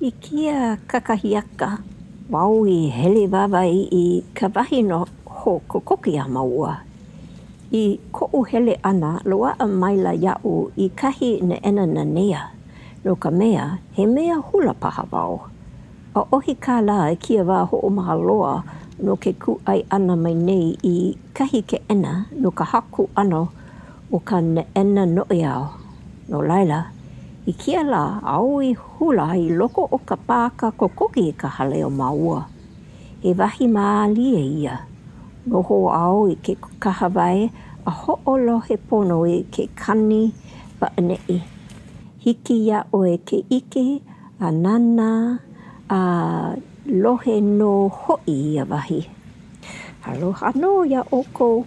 I kia kakahiaka, wau I hele wāwae I ka wahi no ho kokoke a māua. I koʻu hele ʻana, loaʻa maila iaʻu I kahi neʻena nanea. No ka mea, he mea hula paha wau. ʻAʻohe kālā kia wā hoʻomaha loa no ke kūaʻi ʻana mai nei I kahi keʻena no ka haku ʻano o ka neʻena noʻeau. No laila, I kia la au I hula I loko o ka pāka kokoke I ka hale o māua. He wahi mālie ia. Noho au I ke kahawae a hoʻolohe pono I ke kani wa'aneʻi. Hiki iaʻu e ke ike, a nana, a lohe no hoʻi ia wahi. Aloha no ia ʻoko.